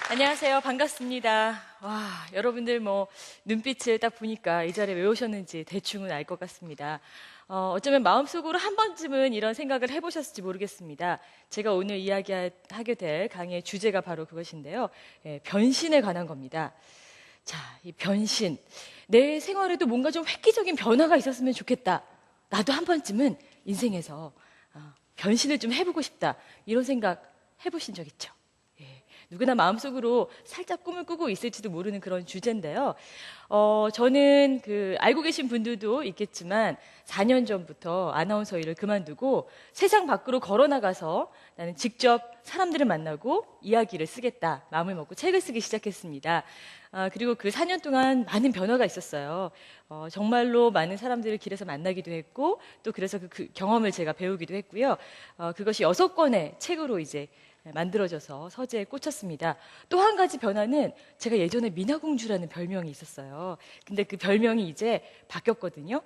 안녕하세요. 반갑습니다. 와, 여러분들 눈빛을 딱 보니까 이 자리에 왜 오셨는지 대충은 알 것 같습니다. 어쩌면 마음속으로 한 번쯤은 이런 생각을 해보셨을지 모르겠습니다. 제가 오늘 이야기하게 될 강의의 주제가 바로 그것인데요. 변신에 관한 겁니다. 자, 이 변신. 내 생활에도 뭔가 좀 획기적인 변화가 있었으면 좋겠다. 나도 한 번쯤은 인생에서 변신을 좀 해보고 싶다. 이런 생각 해보신 적 있죠? 누구나 마음속으로 살짝 꿈을 꾸고 있을지도 모르는 그런 주제인데요. 저는 알고 계신 분들도 있겠지만 4년 전부터 아나운서 일을 그만두고 세상 밖으로 걸어나가서 나는 직접 사람들을 만나고 이야기를 쓰겠다 마음을 먹고 책을 쓰기 시작했습니다. 그리고 그 4년 동안 많은 변화가 있었어요. 정말로 많은 사람들을 길에서 만나기도 했고 또 그래서 그 경험을 제가 배우기도 했고요. 그것이 6권의 책으로 이제 만들어져서 서재에 꽂혔습니다. 또 한 가지 변화는 제가 예전에 미나공주라는 별명이 있었어요. 근데 그 별명이 이제 바뀌었거든요.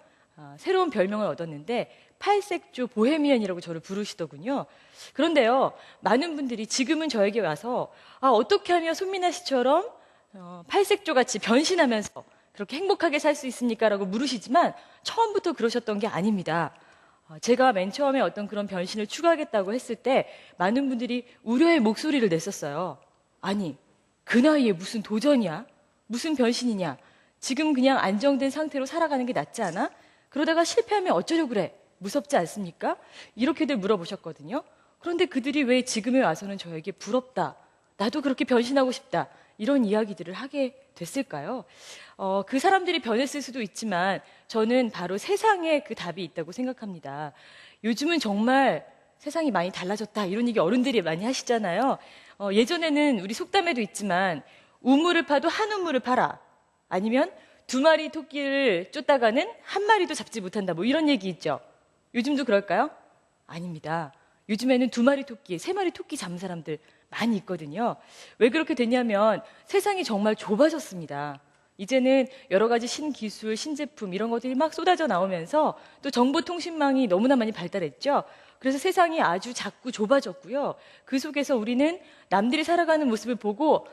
새로운 별명을 얻었는데 팔색조 보헤미안이라고 저를 부르시더군요. 그런데요, 많은 분들이 지금은 저에게 와서 어떻게 하면 손민아 씨처럼 팔색조 같이 변신하면서 그렇게 행복하게 살 수 있습니까? 라고 물으시지만 처음부터 그러셨던 게 아닙니다. 제가 맨 처음에 어떤 그런 변신을 추구하겠다고 했을 때 많은 분들이 우려의 목소리를 냈었어요. 아니, 그 나이에 무슨 도전이야? 무슨 변신이냐? 지금 그냥 안정된 상태로 살아가는 게 낫지 않아? 그러다가 실패하면 어쩌려고 그래? 무섭지 않습니까? 이렇게들 물어보셨거든요. 그런데 그들이 왜 지금에 와서는 저에게 부럽다, 나도 그렇게 변신하고 싶다, 이런 이야기들을 하게 됐을까요? 그 사람들이 변했을 수도 있지만 저는 바로 세상에 그 답이 있다고 생각합니다. 요즘은 정말 세상이 많이 달라졌다, 이런 얘기 어른들이 많이 하시잖아요. 예전에는 우리 속담에도 있지만 우물을 파도 한 우물을 파라, 아니면 2마리 토끼를 쫓다가는 1마리도 잡지 못한다, 이런 얘기 있죠. 요즘도 그럴까요? 아닙니다. 요즘에는 2마리 토끼, 3마리 토끼 잡는 사람들 많이 있거든요. 왜 그렇게 됐냐면 세상이 정말 좁아졌습니다. 이제는 여러 가지 신기술, 신제품 이런 것들이 막 쏟아져 나오면서 또 정보통신망이 너무나 많이 발달했죠. 그래서 세상이 아주 작고 좁아졌고요. 그 속에서 우리는 남들이 살아가는 모습을 보고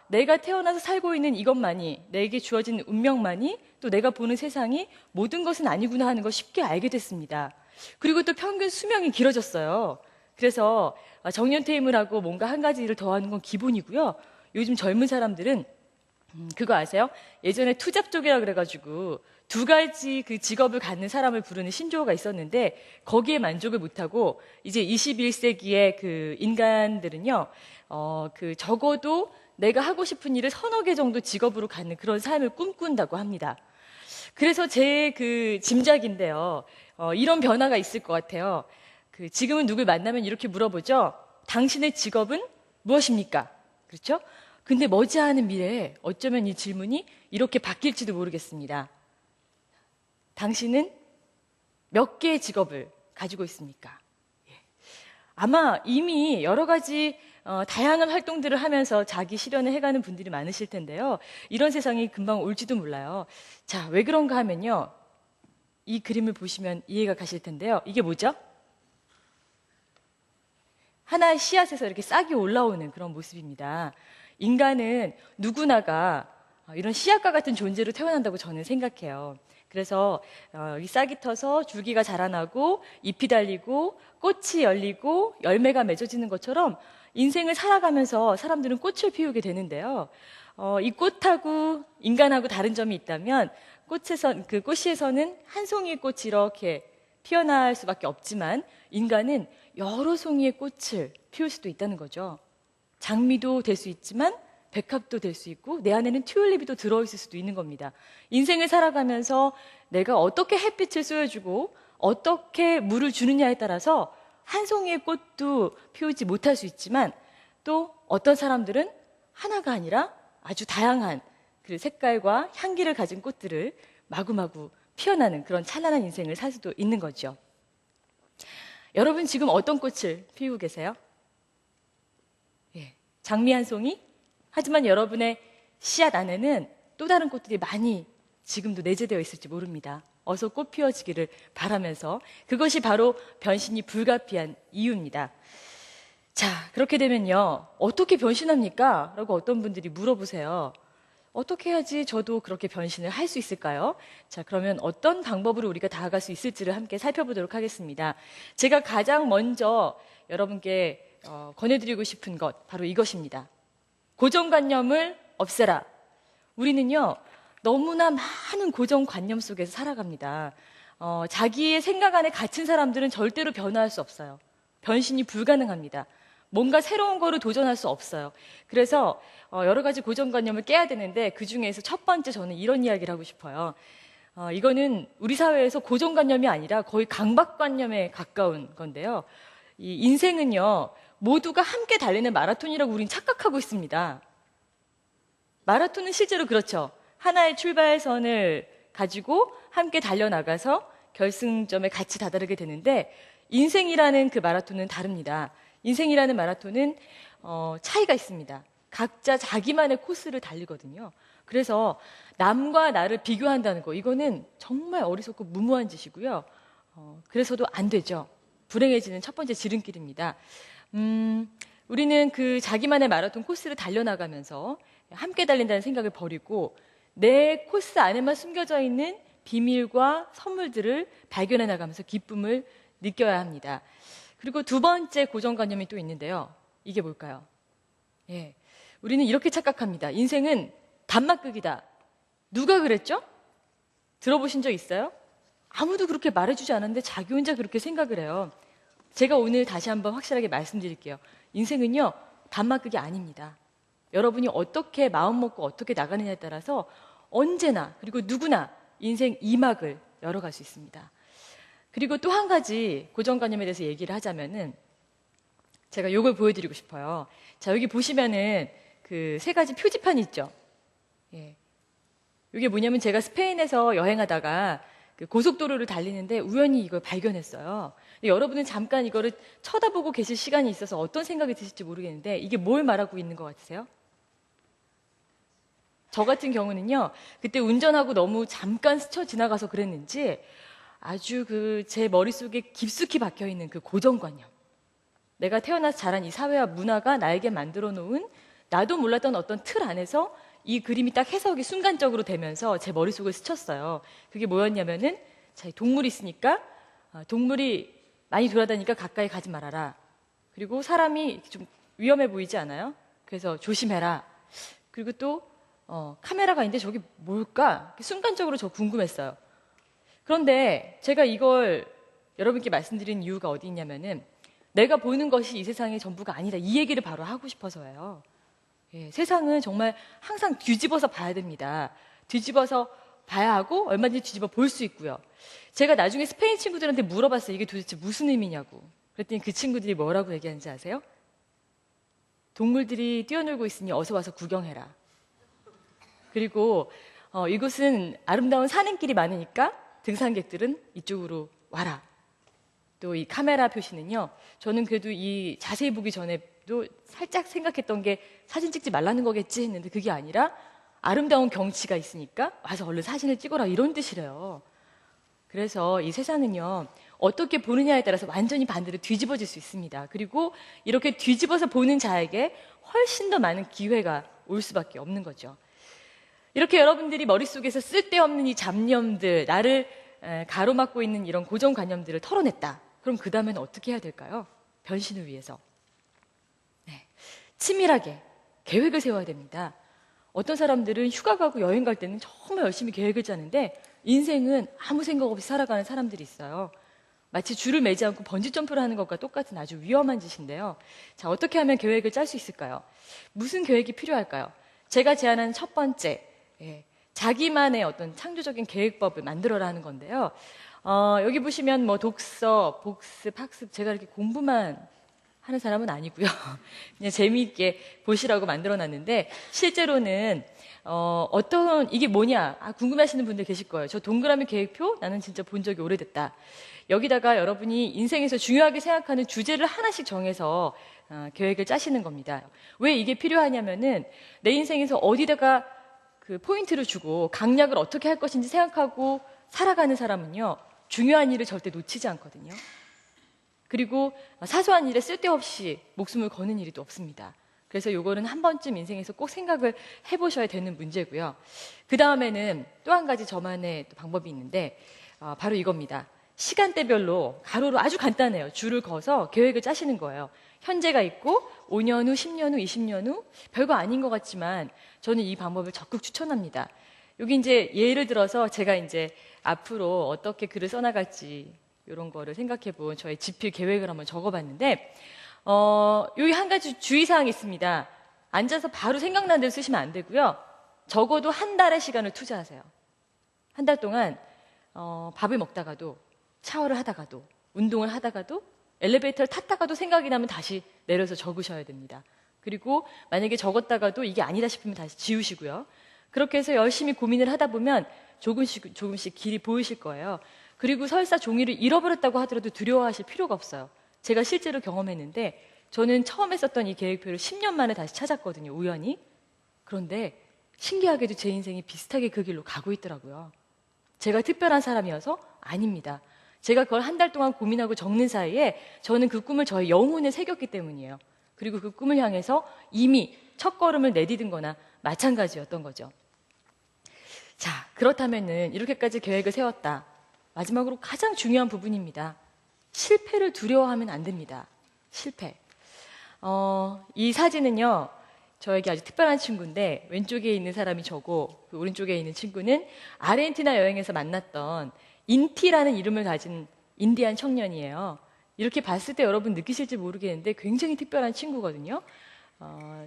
내가 태어나서 살고 있는 이것만이, 내게 주어진 운명만이, 또 내가 보는 세상이 모든 것은 아니구나 하는 걸 쉽게 알게 됐습니다. 그리고 또 평균 수명이 길어졌어요. 그래서 정년퇴임을 하고 뭔가 한 가지 일을 더 하는 건 기본이고요. 요즘 젊은 사람들은 그거 아세요? 예전에 투잡 쪽이라 그래가지고 2가지 그 직업을 갖는 사람을 부르는 신조어가 있었는데 거기에 만족을 못하고 이제 21세기의 그 인간들은요, 적어도 내가 하고 싶은 일을 3-4개 정도 직업으로 갖는 그런 삶을 꿈꾼다고 합니다. 그래서 제 짐작인데요. 이런 변화가 있을 것 같아요. 지금은 누굴 만나면 이렇게 물어보죠. 당신의 직업은 무엇입니까? 그렇죠? 근데 머지않은 미래에 어쩌면 이 질문이 이렇게 바뀔지도 모르겠습니다. 당신은 몇 개의 직업을 가지고 있습니까? 아마 이미 여러 가지 다양한 활동들을 하면서 자기 실현을 해가는 분들이 많으실 텐데요. 이런 세상이 금방 올지도 몰라요. 자, 왜 그런가 하면요, 이 그림을 보시면 이해가 가실 텐데요. 이게 뭐죠? 하나의 씨앗에서 이렇게 싹이 올라오는 그런 모습입니다. 인간은 누구나가 이런 씨앗과 같은 존재로 태어난다고 저는 생각해요. 그래서 이 싹이 터서 줄기가 자라나고 잎이 달리고 꽃이 열리고 열매가 맺어지는 것처럼 인생을 살아가면서 사람들은 꽃을 피우게 되는데요. 이 꽃하고 인간하고 다른 점이 있다면 꽃씨에서는 한 송이의 꽃이 이렇게 피어날 수밖에 없지만 인간은 여러 송이의 꽃을 피울 수도 있다는 거죠. 장미도 될 수 있지만 백합도 될 수 있고 내 안에는 튤립이 또 들어있을 수도 있는 겁니다. 인생을 살아가면서 내가 어떻게 햇빛을 쏘여주고 어떻게 물을 주느냐에 따라서 한 송이의 꽃도 피우지 못할 수 있지만 또 어떤 사람들은 하나가 아니라 아주 다양한 그 색깔과 향기를 가진 꽃들을 마구마구 피어나는 그런 찬란한 인생을 살 수도 있는 거죠. 여러분 지금 어떤 꽃을 피우고 계세요? 장미 한 송이? 하지만 여러분의 씨앗 안에는 또 다른 꽃들이 많이 지금도 내재되어 있을지 모릅니다. 어서 꽃 피워지기를 바라면서 그것이 바로 변신이 불가피한 이유입니다. 자, 그렇게 되면요. 어떻게 변신합니까? 라고 어떤 분들이 물어보세요. 어떻게 해야지 저도 그렇게 변신을 할 수 있을까요? 자, 그러면 어떤 방법으로 우리가 다가갈 수 있을지를 함께 살펴보도록 하겠습니다. 제가 가장 먼저 여러분께 권해드리고 싶은 것, 바로 이것입니다. 고정관념을 없애라. 우리는요, 너무나 많은 고정관념 속에서 살아갑니다. 자기의 생각 안에 갇힌 사람들은 절대로 변화할 수 없어요. 변신이 불가능합니다. 뭔가 새로운 거를 도전할 수 없어요. 그래서 여러 가지 고정관념을 깨야 되는데 그 중에서 첫 번째 저는 이런 이야기를 하고 싶어요. 이거는 우리 사회에서 고정관념이 아니라 거의 강박관념에 가까운 건데요. 이 인생은요, 모두가 함께 달리는 마라톤이라고 우린 착각하고 있습니다. 마라톤은 실제로 그렇죠. 하나의 출발선을 가지고 함께 달려나가서 결승점에 같이 다다르게 되는데 인생이라는 그 마라톤은 다릅니다. 인생이라는 마라톤은 차이가 있습니다. 각자 자기만의 코스를 달리거든요. 그래서 남과 나를 비교한다는 거, 이거는 정말 어리석고 무모한 짓이고요. 그래서도 안 되죠. 불행해지는 첫 번째 지름길입니다. 우리는 그 자기만의 마라톤 코스를 달려나가면서 함께 달린다는 생각을 버리고 내 코스 안에만 숨겨져 있는 비밀과 선물들을 발견해 나가면서 기쁨을 느껴야 합니다. 그리고 두 번째 고정관념이 또 있는데요. 이게 뭘까요? 예, 우리는 이렇게 착각합니다. 인생은 단막극이다. 누가 그랬죠? 들어보신 적 있어요? 아무도 그렇게 말해주지 않았는데 자기 혼자 그렇게 생각을 해요. 제가 오늘 다시 한번 확실하게 말씀드릴게요. 인생은요, 단막극이 아닙니다. 여러분이 어떻게 마음 먹고 어떻게 나가느냐에 따라서 언제나 그리고 누구나 인생 2막을 열어갈 수 있습니다. 그리고 또 한 가지 고정관념에 대해서 얘기를 하자면은 제가 이걸 보여드리고 싶어요. 자, 여기 보시면은 그 세 가지 표지판이 있죠. 예. 이게 뭐냐면 제가 스페인에서 여행하다가 그 고속도로를 달리는데 우연히 이걸 발견했어요. 근데 여러분은 잠깐 이거를 쳐다보고 계실 시간이 있어서 어떤 생각이 드실지 모르겠는데 이게 뭘 말하고 있는 것 같으세요? 저 같은 경우는요, 그때 운전하고 너무 잠깐 스쳐 지나가서 그랬는지 아주 제 머릿속에 깊숙이 박혀 있는 그 고정관념. 내가 태어나서 자란 이 사회와 문화가 나에게 만들어 놓은 나도 몰랐던 어떤 틀 안에서 이 그림이 딱 해석이 순간적으로 되면서 제 머릿속을 스쳤어요. 그게 뭐였냐면은, 자, 동물이 있으니까, 동물이 많이 돌아다니니까 가까이 가지 말아라. 그리고 사람이 좀 위험해 보이지 않아요? 그래서 조심해라. 그리고 또, 카메라가 있는데 저게 뭘까? 순간적으로 저 궁금했어요. 그런데 제가 이걸 여러분께 말씀드린 이유가 어디 있냐면은 내가 보는 것이 이 세상의 전부가 아니다. 이 얘기를 바로 하고 싶어서예요. 예, 세상은 정말 항상 뒤집어서 봐야 됩니다. 뒤집어서 봐야 하고 얼마든지 뒤집어 볼 수 있고요. 제가 나중에 스페인 친구들한테 물어봤어요. 이게 도대체 무슨 의미냐고. 그랬더니 그 친구들이 뭐라고 얘기하는지 아세요? 동물들이 뛰어놀고 있으니 어서 와서 구경해라. 그리고 이곳은 아름다운 산행길이 많으니까 등산객들은 이쪽으로 와라. 또 이 카메라 표시는요, 저는 그래도 이 자세히 보기 전에도 살짝 생각했던 게 사진 찍지 말라는 거겠지 했는데 그게 아니라 아름다운 경치가 있으니까 와서 얼른 사진을 찍어라, 이런 뜻이래요. 그래서 이 세상은요, 어떻게 보느냐에 따라서 완전히 반대로 뒤집어질 수 있습니다. 그리고 이렇게 뒤집어서 보는 자에게 훨씬 더 많은 기회가 올 수밖에 없는 거죠. 이렇게 여러분들이 머릿속에서 쓸데없는 이 잡념들, 나를 가로막고 있는 이런 고정관념들을 털어냈다. 그럼 그 다음에는 어떻게 해야 될까요? 변신을 위해서. 네. 치밀하게 계획을 세워야 됩니다. 어떤 사람들은 휴가 가고 여행 갈 때는 정말 열심히 계획을 짜는데 인생은 아무 생각 없이 살아가는 사람들이 있어요. 마치 줄을 매지 않고 번지점프를 하는 것과 똑같은 아주 위험한 짓인데요. 자, 어떻게 하면 계획을 짤 수 있을까요? 무슨 계획이 필요할까요? 제가 제안한 첫 번째, 자기만의 어떤 창조적인 계획법을 만들어라는 건데요. 여기 보시면 뭐 독서, 복습, 학습, 제가 이렇게 공부만 하는 사람은 아니고요. 그냥 재미있게 보시라고 만들어놨는데 실제로는 이게 뭐냐 궁금해하시는 분들 계실 거예요. 저 동그라미 계획표 나는 진짜 본 적이 오래됐다. 여기다가 여러분이 인생에서 중요하게 생각하는 주제를 하나씩 정해서 계획을 짜시는 겁니다. 왜 이게 필요하냐면은 내 인생에서 어디다가 그 포인트를 주고 강약을 어떻게 할 것인지 생각하고 살아가는 사람은요, 중요한 일을 절대 놓치지 않거든요. 그리고 사소한 일에 쓸데없이 목숨을 거는 일이 또 없습니다. 그래서 요거는 한 번쯤 인생에서 꼭 생각을 해보셔야 되는 문제고요. 그 다음에는 또 한 가지 저만의 또 방법이 있는데 바로 이겁니다. 시간대별로 가로로 아주 간단해요. 줄을 그어서 계획을 짜시는 거예요. 현재가 있고 5년 후, 10년 후, 20년 후 별거 아닌 것 같지만 저는 이 방법을 적극 추천합니다. 여기 이제 예를 들어서 제가 이제 앞으로 어떻게 글을 써나갈지 이런 거를 생각해 본 저의 집필 계획을 한번 적어봤는데 여기 한 가지 주의사항이 있습니다. 앉아서 바로 생각난 대로 쓰시면 안 되고요. 적어도 한 달의 시간을 투자하세요. 한 달 동안 밥을 먹다가도 샤워를 하다가도 운동을 하다가도 엘리베이터를 탔다가도 생각이 나면 다시 내려서 적으셔야 됩니다. 그리고 만약에 적었다가도 이게 아니다 싶으면 다시 지우시고요. 그렇게 해서 열심히 고민을 하다 보면 조금씩 길이 보이실 거예요. 그리고 설사 종이를 잃어버렸다고 하더라도 두려워하실 필요가 없어요. 제가 실제로 경험했는데 저는 처음에 썼던 이 계획표를 10년 만에 다시 찾았거든요. 우연히. 그런데 신기하게도 제 인생이 비슷하게 그 길로 가고 있더라고요. 제가 특별한 사람이어서 아닙니다. 제가 그걸 한 달 동안 고민하고 적는 사이에 저는 그 꿈을 저의 영혼에 새겼기 때문이에요. 그리고 그 꿈을 향해서 이미 첫걸음을 내디딘 거나 마찬가지였던 거죠. 자, 그렇다면은 이렇게까지 계획을 세웠다. 마지막으로 가장 중요한 부분입니다. 실패를 두려워하면 안 됩니다. 실패. 이 사진은요, 저에게 아주 특별한 친구인데 왼쪽에 있는 사람이 저고 그 오른쪽에 있는 친구는 아르헨티나 여행에서 만났던 인티라는 이름을 가진 인디안 청년이에요. 이렇게 봤을 때 여러분 느끼실지 모르겠는데 굉장히 특별한 친구거든요.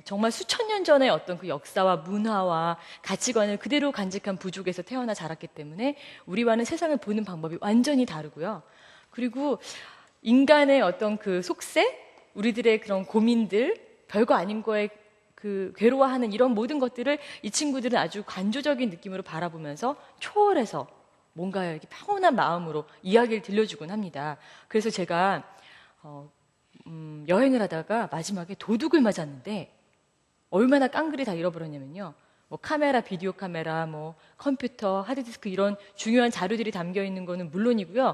정말 수천 년 전의 어떤 그 역사와 문화와 가치관을 그대로 간직한 부족에서 태어나 자랐기 때문에 우리와는 세상을 보는 방법이 완전히 다르고요. 그리고 인간의 어떤 그 속세, 우리들의 그런 고민들, 별거 아닌 거에 그 괴로워하는 이런 모든 것들을 이 친구들은 아주 관조적인 느낌으로 바라보면서 초월해서 뭔가 이렇게 평온한 마음으로 이야기를 들려주곤 합니다. 그래서 제가 여행을 하다가 마지막에 도둑을 맞았는데 얼마나 깡그리 다 잃어버렸냐면요. 뭐 카메라, 비디오 카메라, 뭐 컴퓨터, 하드디스크 이런 중요한 자료들이 담겨 있는 거는 물론이고요.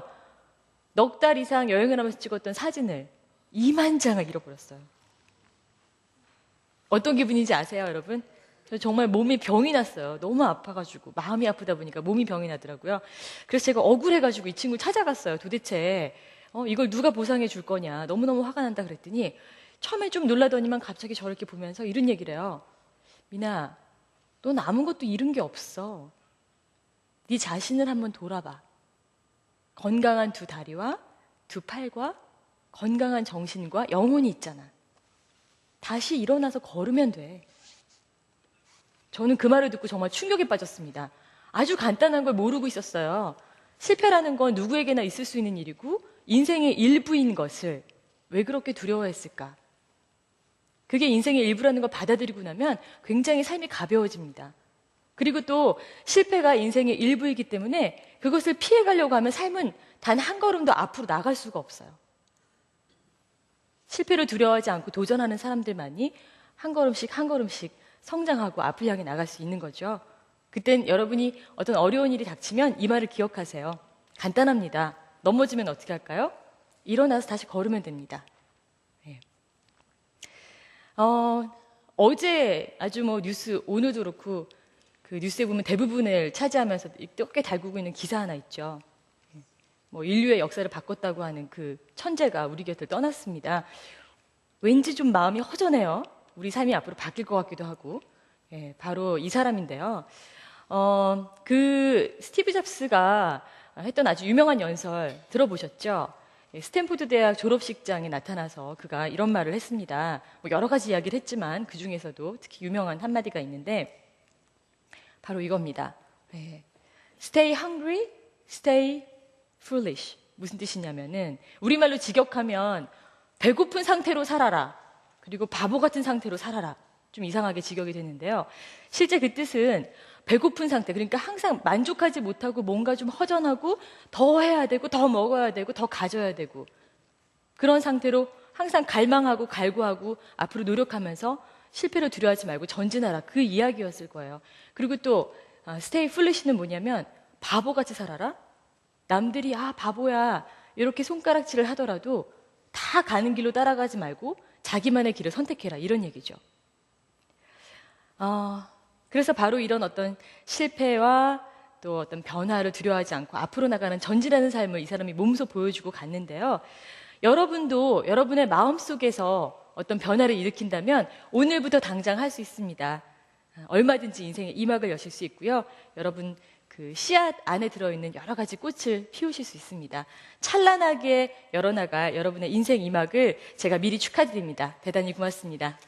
넉 달 이상 여행을 하면서 찍었던 사진을 2만 장을 잃어버렸어요. 어떤 기분인지 아세요, 여러분? 정말 몸이 병이 났어요. 너무 아파가지고 마음이 아프다 보니까 몸이 병이 나더라고요. 그래서 제가 억울해가지고 이 친구를 찾아갔어요. 도대체 이걸 누가 보상해 줄 거냐. 너무너무 화가 난다 그랬더니 처음에 좀 놀라더니만 갑자기 저를 이렇게 보면서 이런 얘기를 해요. 미나, 넌 아무것도 잃은 게 없어. 네 자신을 한번 돌아봐. 건강한 두 다리와 두 팔과 건강한 정신과 영혼이 있잖아. 다시 일어나서 걸으면 돼. 저는 그 말을 듣고 정말 충격에 빠졌습니다. 아주 간단한 걸 모르고 있었어요. 실패라는 건 누구에게나 있을 수 있는 일이고 인생의 일부인 것을 왜 그렇게 두려워했을까? 그게 인생의 일부라는 걸 받아들이고 나면 굉장히 삶이 가벼워집니다. 그리고 또 실패가 인생의 일부이기 때문에 그것을 피해가려고 하면 삶은 단 한 걸음도 앞으로 나갈 수가 없어요. 실패를 두려워하지 않고 도전하는 사람들만이 한 걸음씩 한 걸음씩 성장하고 앞을 향해 나갈 수 있는 거죠. 그땐 여러분이 어떤 어려운 일이 닥치면 이 말을 기억하세요. 간단합니다. 넘어지면 어떻게 할까요? 일어나서 다시 걸으면 됩니다. 네. 어제 아주 뭐 뉴스, 오늘도 그렇고 그 뉴스에 보면 대부분을 차지하면서 꽤 달구고 있는 기사 하나 있죠. 뭐 인류의 역사를 바꿨다고 하는 그 천재가 우리 곁을 떠났습니다. 왠지 좀 마음이 허전해요. 우리 삶이 앞으로 바뀔 것 같기도 하고. 예, 바로 이 사람인데요. 그 스티브 잡스가 했던 아주 유명한 연설 들어보셨죠? 예, 스탠포드 대학 졸업식장에 나타나서 그가 이런 말을 했습니다. 뭐 여러 가지 이야기를 했지만 그 중에서도 특히 유명한 한마디가 있는데 바로 이겁니다. 예, Stay hungry, stay foolish. 무슨 뜻이냐면은 우리말로 직역하면 배고픈 상태로 살아라. 그리고 바보 같은 상태로 살아라. 좀 이상하게 직역이 되는데요. 실제 그 뜻은 배고픈 상태, 그러니까 항상 만족하지 못하고 뭔가 좀 허전하고 더 해야 되고 더 먹어야 되고 더 가져야 되고 그런 상태로 항상 갈망하고 갈구하고 앞으로 노력하면서 실패를 두려워하지 말고 전진하라. 그 이야기였을 거예요. 그리고 또 stay foolish는 뭐냐면 바보같이 살아라. 남들이 바보야 이렇게 손가락질을 하더라도 다 가는 길로 따라가지 말고 자기만의 길을 선택해라. 이런 얘기죠. 그래서 바로 이런 어떤 실패와 또 어떤 변화를 두려워하지 않고 앞으로 나가는 전진하는 삶을 이 사람이 몸소 보여주고 갔는데요. 여러분도 여러분의 마음속에서 어떤 변화를 일으킨다면 오늘부터 당장 할 수 있습니다. 얼마든지 인생의 이막을 여실 수 있고요. 여러분 그 씨앗 안에 들어있는 여러 가지 꽃을 피우실 수 있습니다. 찬란하게 열어나갈 여러분의 인생 이막을 제가 미리 축하드립니다. 대단히 고맙습니다.